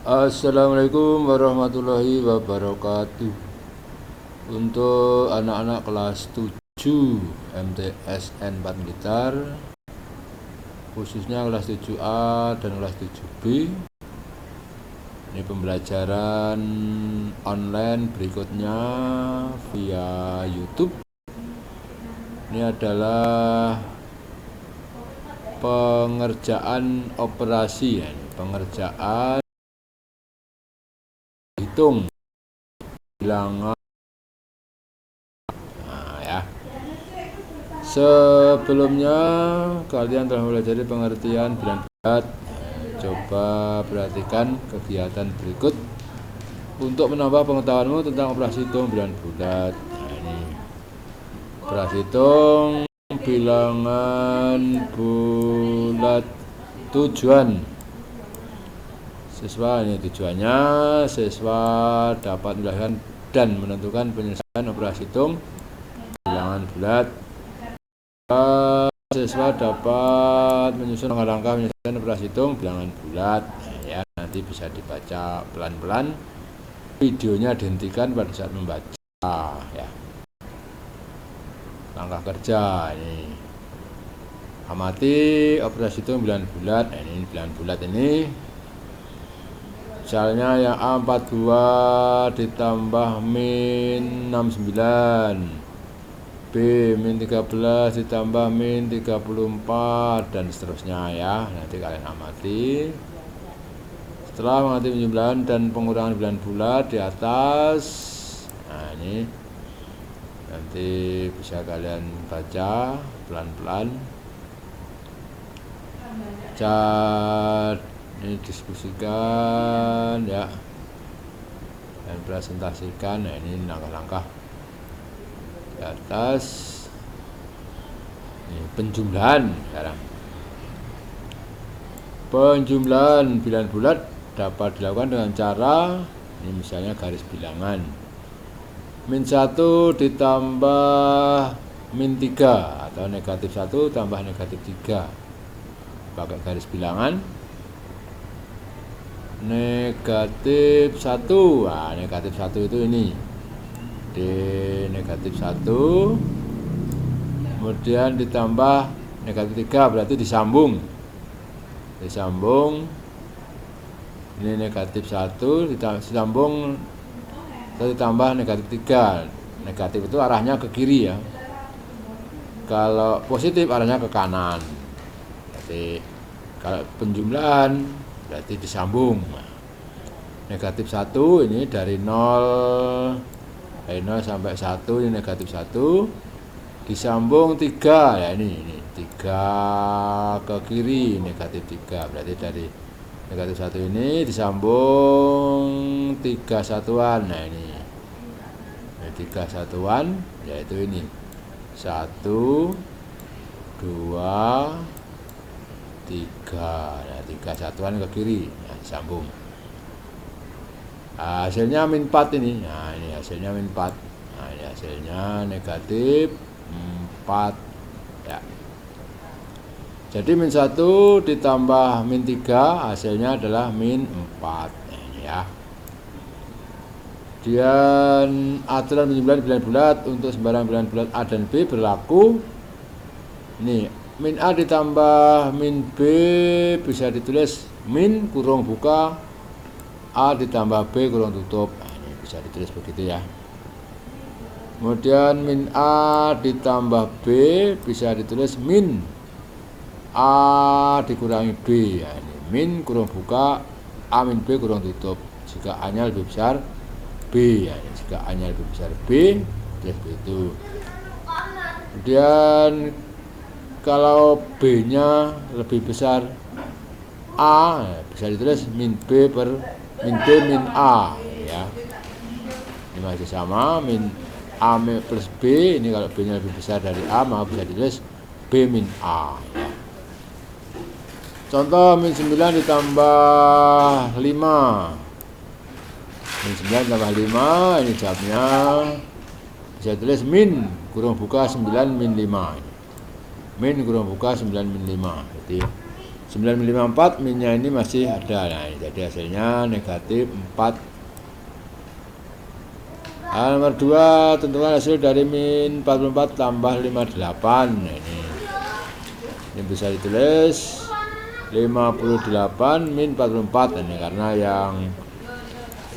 Assalamualaikum warahmatullahi wabarakatuh. Untuk anak-anak kelas 7 MTSN 4 Blitar, khususnya kelas 7A dan kelas 7B, ini pembelajaran online berikutnya via YouTube. Ini adalah pengerjaan operasi, pengerjaan hitung bilangan. Sebelumnya kalian telah mempelajari pengertian bulan bulat. Coba perhatikan kegiatan berikut untuk menambah pengetahuanmu tentang operasi hitung bulan bulat. Ini operasi hitung bilangan bulat tujuan. Siswa ini tujuannya, siswa dapat menjelaskan dan menentukan penyelesaian operasi hitung bilangan bulat. Siswa dapat menyusun langkah-langkah penyelesaian operasi hitung bilangan bulat. Ya, nanti bisa dibaca pelan-pelan. Videonya dihentikan pada saat membaca. Ya. Langkah kerja ini. Amati operasi hitung bilangan bulat. Ini bilangan bulat ini. Misalnya yang A42 ditambah min 69. B min 13 ditambah min 34 dan seterusnya ya. Nanti kalian amati. Setelah mengamati penjumlahan dan pengurangan bilangan bulat di atas, nah ini nanti bisa kalian baca pelan-pelan. Ini diskusikan ya dan presentasikan. Nah ini langkah-langkah di atas. Ini penjumlahan sekarang. Penjumlahan bilangan bulat dapat dilakukan dengan cara ini, misalnya garis bilangan min 1 ditambah min 3 atau negatif 1 tambah negatif 3 pakai garis bilangan negatif 1. Nah, negatif 1 itu ini D negatif 1, kemudian ditambah negatif 3, berarti disambung ini negatif 1 disambung ditambah negatif 3. Negatif itu arahnya ke kiri ya, kalau positif arahnya ke kanan. Jadi kalau penjumlahan berarti disambung. Negatif 1 ini dari 0 sampai 1, ini negatif 1 disambung 3 ya, ini 3 ke kiri negatif 3, berarti dari negatif 1 ini disambung 3 satuan. Nah ini 3 satuan yaitu ini 1 2 3. Nah 3 satuan ke kiri, nah, disambung. Hasilnya min 4 ini. Nah ini hasilnya min 4. Nah ini hasilnya negatif 4 ya. Jadi min 1 ditambah min 3 hasilnya adalah min 4. Nah, ini ya. Dan aturan penjumlahan bilangan bulat untuk sembarang bilangan bulat A dan B berlaku. Ini min A ditambah min B bisa ditulis min kurung buka A ditambah B kurung tutup. Nah, ini bisa ditulis begitu ya. Kemudian min A ditambah B bisa ditulis min A dikurangi B. Nah, ini min kurung buka A min B kurung tutup. Jika A nya lebih besar B, ya, jika A nya lebih besar B, tulis begitu. Kemudian kalau B nya lebih besar A, bisa ditulis min B min A ya. Ini masih sama, min A plus B. Ini kalau B nya lebih besar dari A, maka bisa ditulis B min A ya. Contoh min 9 ditambah 5. Min 9 tambah 5, ini jawabnya bisa tulis min kurung buka 9 min 5. Min kurung buka 9 min 5. Jadi 9 min 5 4, minnya ini masih ada. Nah, jadi hasilnya negatif 4. Nomor 2, tentukan hasil dari min 44 tambah 58. Nah, ini bisa ditulis 58 min 44 ini, karena yang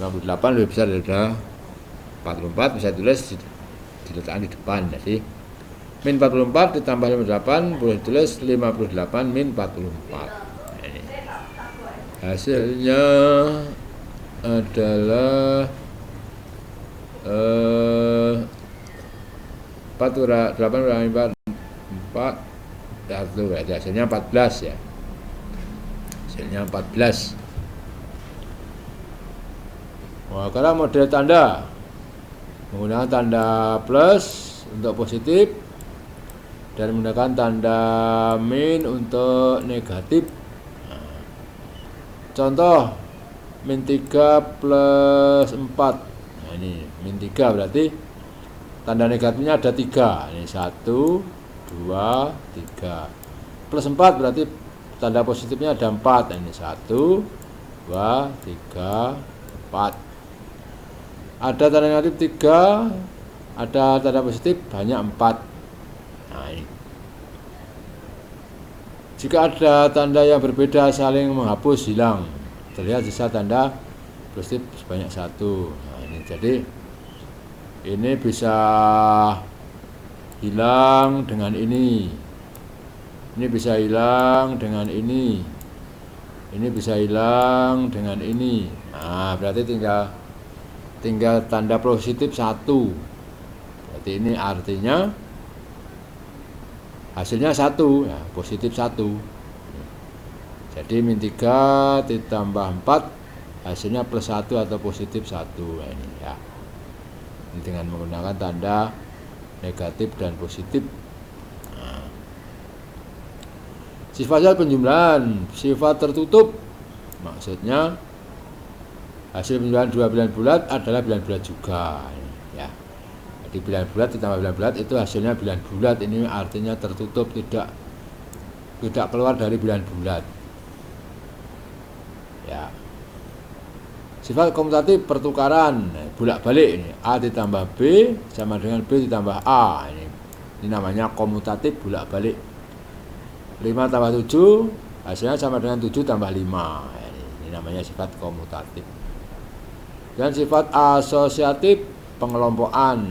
58 lebih besar daripada 44, bisa ditulis diletakkan di depan. Jadi min 44 ditambah 58 boleh ditulis 58 min 44. Ini hasilnya adalah 4 kurang 8 kurang 4 1, berarti hasilnya 14 ya. Hasilnya 14. Nah, sekarang model tanda menggunakan tanda plus untuk positif dan menggunakan tanda min untuk negatif. Nah, contoh min 3 plus 4. Nah, ini min 3 berarti tanda negatifnya ada 3. Ini 1, 2, 3. Plus 4 berarti tanda positifnya ada 4. Nah, ini 1, 2, 3, 4. Ada tanda negatif 3, ada tanda positif banyak 4. Nah, ini. Jika ada tanda yang berbeda saling menghapus, hilang. Terlihat sisa tanda positif sebanyak 1. Nah, ini jadi ini bisa hilang dengan ini. Ini bisa hilang dengan ini. Ini bisa hilang dengan ini. Nah, berarti tinggal tanda positif 1. Berarti ini artinya hasilnya 1 ya, positif 1. Jadi min 3 ditambah 4 hasilnya plus 1 atau positif 1. Nah, ini ya. Ini dengan menggunakan tanda negatif dan positif. Nah. Sifat penjumlahan, sifat tertutup, maksudnya hasil penjumlahan 2 bilangan bulat adalah bilangan bulat juga ya. Jadi bilangan bulat ditambah bilangan bulat itu hasilnya bilangan bulat. Ini artinya tertutup, tidak keluar dari bilangan bulat ya. Sifat komutatif pertukaran, bolak-balik ini. A ditambah B sama dengan B ditambah A. Ini namanya komutatif bolak-balik. 5 tambah 7 hasilnya sama dengan 7 tambah 5. Ini namanya sifat komutatif. Dan sifat asosiatif pengelompokan.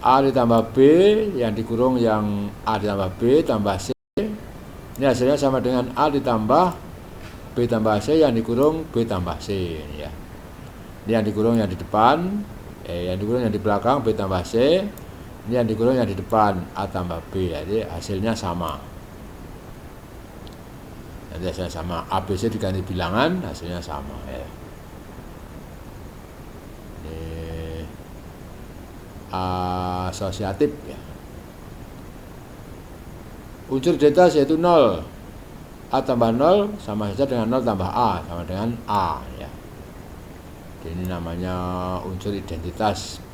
A ditambah B yang dikurung yang A ditambah B tambah C. Ini hasilnya sama dengan A ditambah B tambah C yang dikurung B tambah C. Ini ya. Ini yang dikurung yang di depan, yang dikurung yang di belakang B tambah C. Ini yang dikurung yang di depan A tambah B. Jadi hasilnya sama. Nanti hasilnya sama. A, B, C diganti bilangan, hasilnya sama ya. Asosiatif ya. Unsur identitas yaitu 0. A tambah 0 sama saja dengan 0 tambah A, sama dengan A ya. Jadi ini namanya unsur identitas.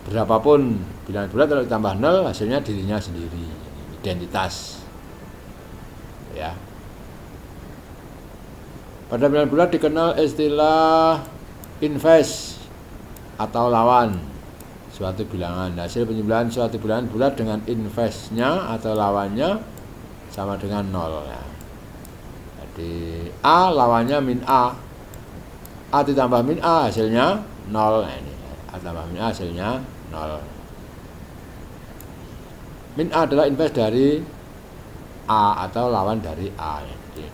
Berapapun bilangan bulat kalau ditambah 0 hasilnya dirinya sendiri, identitas ya. Pada bilangan bulat dikenal istilah inverse atau lawan suatu bilangan. Hasil penjumlahan suatu bilangan bulat dengan inverse-nya atau lawannya sama dengan 0 ya. Jadi A lawannya min A. A ditambah min A hasilnya 0. Nah, ini A tambah min A hasilnya 0. Min A adalah inverse dari A atau lawan dari A ya. Jadi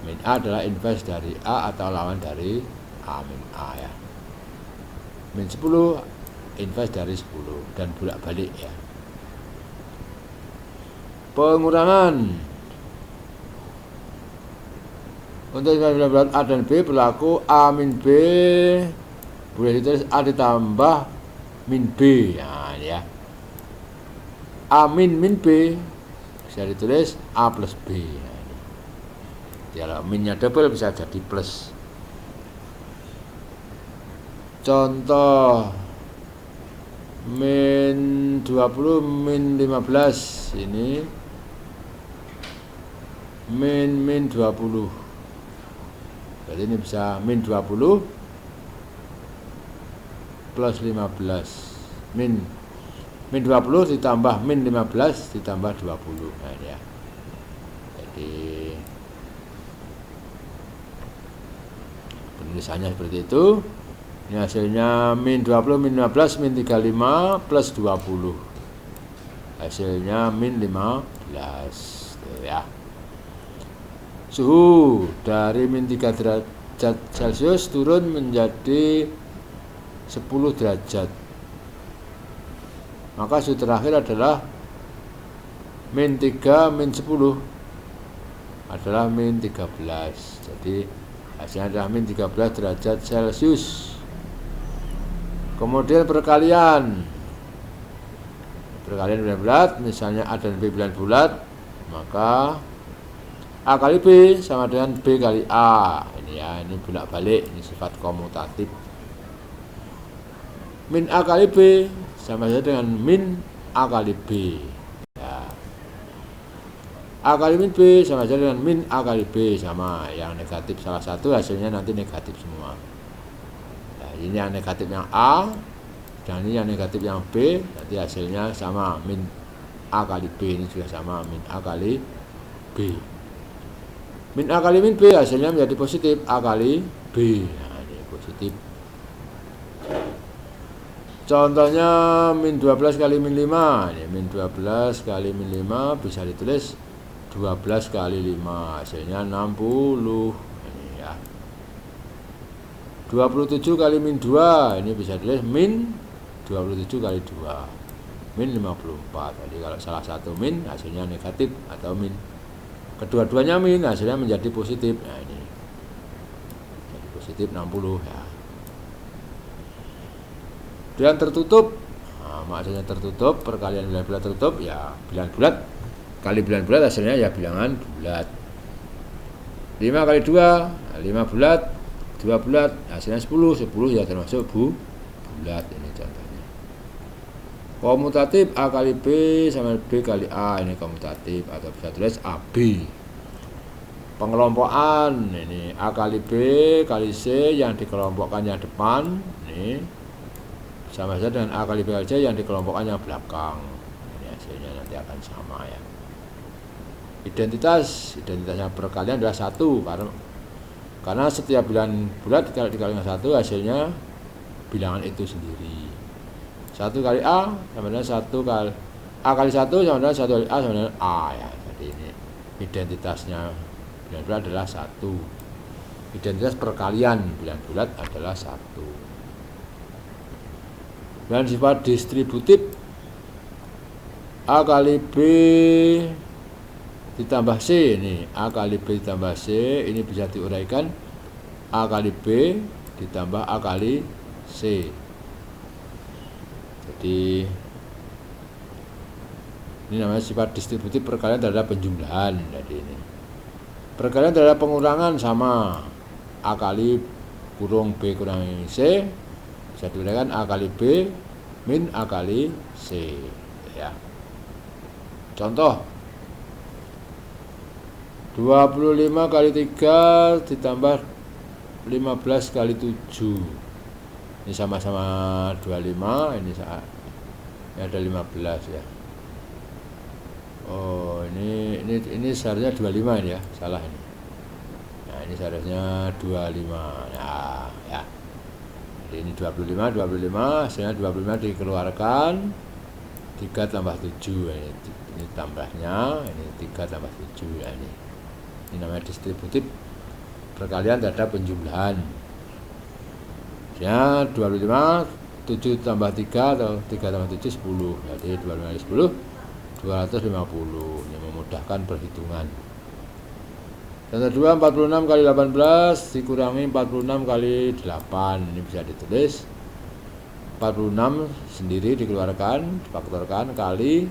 min A adalah inverse dari A atau lawan dari A, min A ya. Min 10 inverse dari 10 dan bolak-balik ya. Pengurangan. Untuk bilangan bulat A dan B berlaku A min B boleh ditulis A ditambah min B ya. A min B bisa ditulis A plus B. Kalau minnya double bisa jadi plus. Contoh min 20 min 15 ini min 20. Jadi ini bisa min 20 plus 15. Min 20 ditambah min 15 ditambah 20. Nah, ya. Jadi penulisannya seperti itu. Ini hasilnya min 20 min 15 min 35 plus 20. Hasilnya min 15. Tuh ya. Suhu dari min 3 derajat Celcius turun menjadi 10 derajat. Maka suhu terakhir adalah min 3 min 10 adalah min 13. Jadi hasilnya adalah min 13 derajat Celcius. Kemudian perkalian bilangan bulat, misalnya A dan B bilangan bulat, maka A kali B sama dengan B kali A. Ini ya, ini bolak-balik, ini sifat komutatif. Min A kali B sama saja dengan min A kali B. Ya. A kali min B sama saja dengan min A kali B, sama. Yang negatif salah satu hasilnya nanti negatif semua. Nah, ini yang negatif yang A, dan ini yang negatif yang B, nanti hasilnya sama, min A kali B ini juga sama, min A kali B. Min A kali min B hasilnya menjadi positif A kali B. Nah, ini positif. Contohnya min 12 kali min 5. Ini min 12 kali min 5 bisa ditulis 12 kali 5. Hasilnya 60. Ini ya. 27 kali min 2. Ini bisa ditulis min 27 kali 2. Min 54. Jadi kalau salah satu min hasilnya negatif atau min kedua-duanya min hasilnya menjadi positif. Nah, ini jadi positif 60 ya. Dan tertutup, nah, maksudnya tertutup, perkalian bilangan bulat tertutup ya, bilangan bulat kali bilangan bulat hasilnya ya bilangan bulat. 5 kali 2, 5 bulat, 2 bulat, hasilnya 10, 10 ya termasuk bulat. Ini contohnya. Komutatif A kali B sama B kali A, ini komutatif, atau bisa tulis AB. Pengelompokan, ini A kali B kali C yang dikelompokkan yang depan, ini sama saja dengan A kali B kali C yang dikelompokkan yang belakang. Ini hasilnya nanti akan sama ya. Identitasnya perkalian adalah 1, karena setiap bilangan bulat dikali dengan 1 hasilnya bilangan itu sendiri. 1 kali A sama dengan 1 kali A kali 1 sama dengan 1 kali A sama dengan A ya. Jadi ini identitasnya bilangan bulat adalah 1. Identitas perkalian bilangan bulat adalah 1. Dan sifat distributif A kali B ditambah C, ini A kali B ditambah C, ini bisa diuraikan A kali B ditambah A kali C. Jadi ini namanya sifat distributif perkalian terhadap penjumlahan. Jadi ini perkalian terhadap pengurangan sama A kali kurung B kurangi C, bisa diuraikan A kali B min A kali C ya. Contoh 25 kali 3 ditambah 15 kali 7. Ini sama-sama 25, ini ada 15 ya. Oh, ini seharusnya 25 ini ya, salah ini. Nah, ini seharusnya 25. Nah, ya. Ini 25, hasilnya 25 dikeluarkan 3 tambah 7, ini tambahnya, ini 3 tambah 7 ya, ini namanya distributif perkalian terhadap penjumlahan ya. 25, 7 tambah 3 atau 3 tambah 7, 10, jadi 25 kali 10, 250, ini memudahkan perhitungan. Dan kedua 46 kali 18 dikurangi 46 kali 8, ini bisa ditulis 46 sendiri dikeluarkan, difaktorkan kali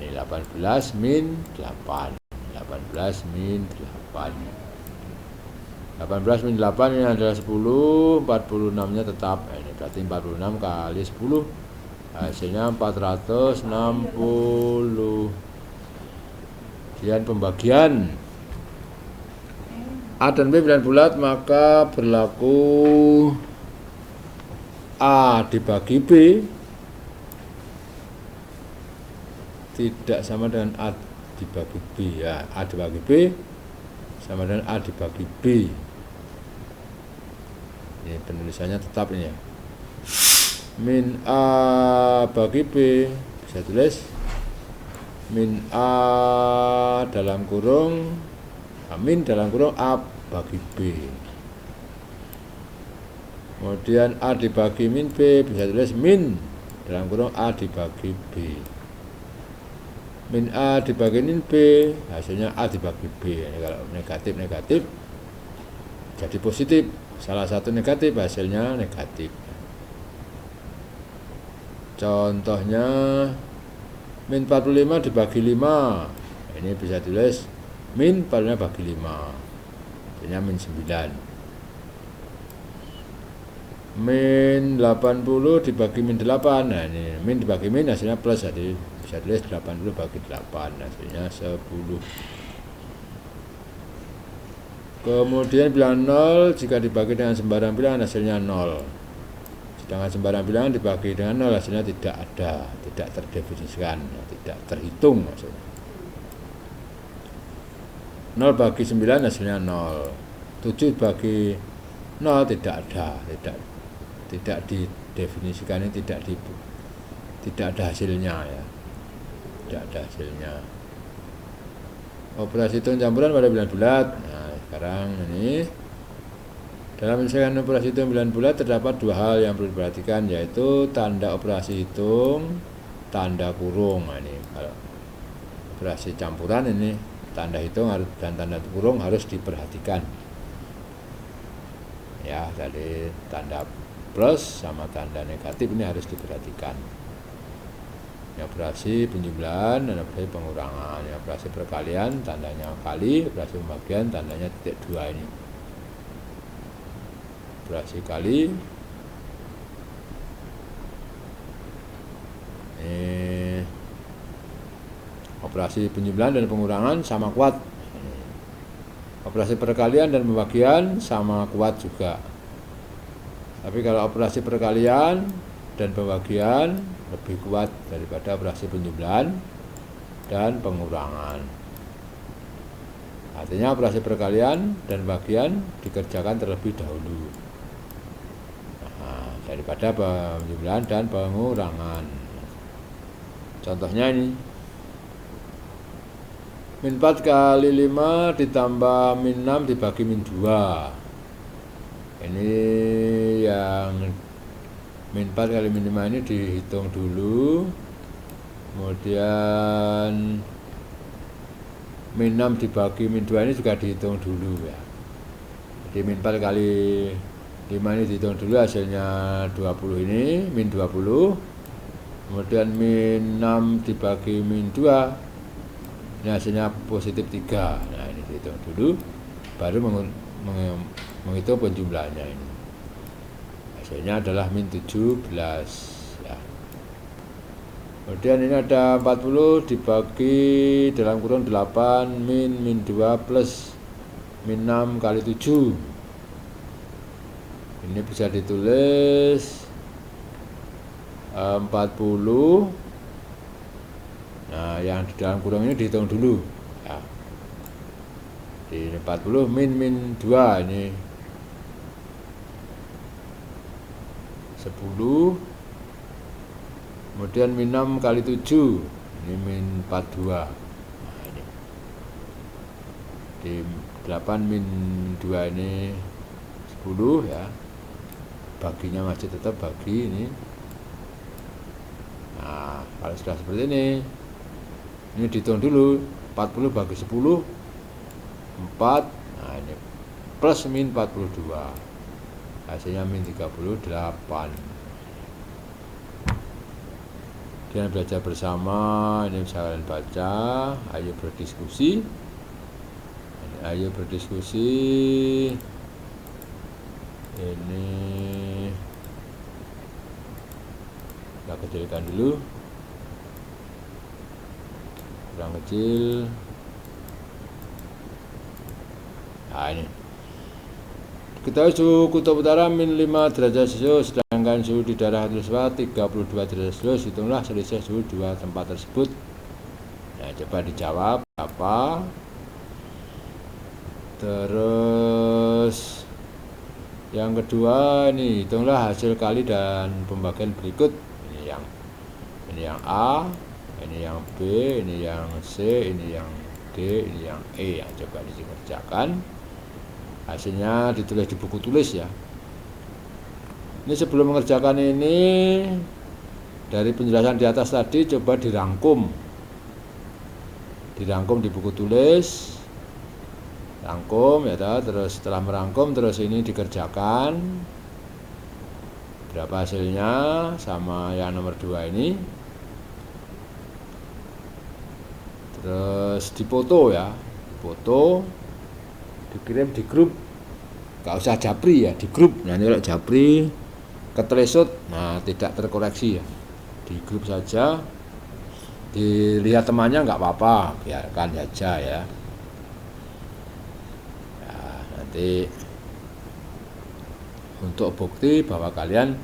ini 18 min 8, 18 min 8, 18 min 8 ini adalah 10, 46 nya tetap, ini berarti 46 kali 10 hasilnya 460. Kemudian pembagian A dan B bilangan bulat, maka berlaku A dibagi B tidak sama dengan A dibagi B ya. A dibagi B sama dengan A dibagi B. Ini penulisannya tetap ini ya. Min A bagi B, bisa tulis min A dalam kurung, min dalam kurung A bagi B. Kemudian A dibagi min B, bisa tulis min dalam kurung A dibagi B. Min A dibagi min B, hasilnya A dibagi B. Ini kalau negatif jadi positif. Salah satu negatif, hasilnya negatif. Contohnya min 45 dibagi 5. Ini bisa tulis min 45 bagi 5. Hasilnya min 9. Min 80 dibagi min 8. Nah ini min dibagi min hasilnya plus, jadi bisa tulis 80 bagi 8, hasilnya 10. Kemudian bilangan 0 jika dibagi dengan sembarang bilangan hasilnya 0. Sedangkan sembarang bilangan dibagi dengan 0 hasilnya tidak ada, tidak terdefinisikan, tidak terhitung maksudnya. 0 bagi 9 hasilnya 0. 7 bagi 0 tidak ada, tidak didefinisikan, ini tidak ada hasilnya ya. Tidak ada hasilnya. Operasi hitung campuran pada bilangan bulat. Nah, sekarang ini dalam menyelesaikan operasi hitung bilangan bulat terdapat dua hal yang perlu diperhatikan, yaitu tanda operasi hitung, tanda kurung. Nah, ini kalau operasi campuran ini tanda hitung dan tanda kurung harus diperhatikan. Ya, tadi tanda plus sama tanda negatif ini harus diperhatikan. Ini operasi penjumlahan dan operasi pengurangan. Ini operasi perkalian tandanya kali, operasi pembagian tandanya titik 2 ini. Operasi kali ini, operasi penjumlahan dan pengurangan sama kuat. Operasi perkalian dan pembagian sama kuat juga. Tapi kalau operasi perkalian dan pembagian lebih kuat daripada operasi penjumlahan dan pengurangan. Artinya operasi perkalian dan pembagian dikerjakan terlebih dahulu daripada penjumlahan dan pengurangan. Contohnya ini min 4 kali 5 ditambah min 6 dibagi min 2. Ini yang min 4 kali min 5 ini dihitung dulu. Kemudian min 6 dibagi min 2 ini juga dihitung dulu ya. Jadi min 4 kali 5 ini dihitung dulu, hasilnya 20 ini, min 20. Kemudian min 6 dibagi min 2, ini hasilnya positif 3. Nah ini dihitung dulu, baru menghitung penjumlahannya ini. Hasilnya adalah min 17 ya. Kemudian ini ada 40 dibagi dalam kurung 8 min 2 plus min 6 kali 7. Ini bisa ditulis 40. Nah yang di dalam kurung ini dihitung dulu ya. Di 40 min 2 ini 10. Kemudian min 6 kali 7 ini min 42. Nah ini di 8 min 2 ini 10 ya, baginya masih tetap bagi ini. Nah kalau sudah seperti ini dihitung dulu 40 bagi 10 4. Nah ini plus min 42, hasilnya min 38. Dengan belajar bersama ini bisa kalian baca. Ayo berdiskusi, ini kita kecilkan dulu, kurang kecil. Nah ini Kita suhu kutub utara min 5 derajat Celcius, sedangkan suhu di daerah Katulistiwa 32 derajat Celcius. Hitunglah selisih suhu dua tempat tersebut. Nah, coba dijawab apa? Terus yang kedua ini hitunglah hasil kali dan pembagian berikut. Ini yang A, ini yang B, ini yang C, ini yang D, ini yang E. Coba dikerjakan. Hasilnya ditulis di buku tulis ya. Ini sebelum mengerjakan ini, dari penjelasan di atas tadi coba dirangkum di buku tulis, rangkum ya, terus setelah merangkum terus ini dikerjakan berapa hasilnya sama yang nomor 2 ini, terus dipoto ya, foto dikirim di grup, gak usah japri ya, di grup. Nah ini kalau japri ketelesut, nah tidak terkoreksi ya, di grup saja, dilihat temannya nggak apa-apa, biarkan saja ya. Nah, nanti untuk bukti bahwa kalian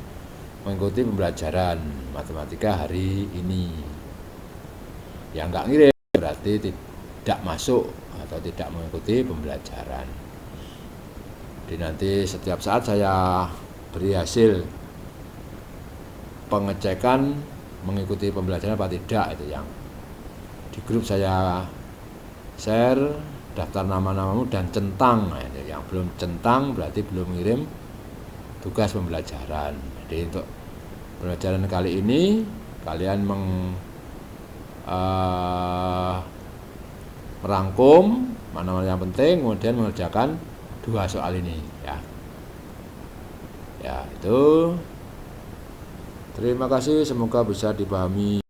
mengikuti pembelajaran matematika hari ini. Yang nggak ngirim berarti tidak masuk atau tidak mengikuti pembelajaran. Jadi nanti setiap saat saya beri hasil pengecekan mengikuti pembelajaran apa tidak, itu yang di grup saya share daftar nama-namamu dan centang. Nah, yang belum centang berarti belum mengirim tugas pembelajaran. Jadi untuk pembelajaran kali ini kalian merangkum mana-mana yang penting, kemudian mengerjakan 2 soal ini ya. Ya, itu. Terima kasih, semoga bisa dipahami.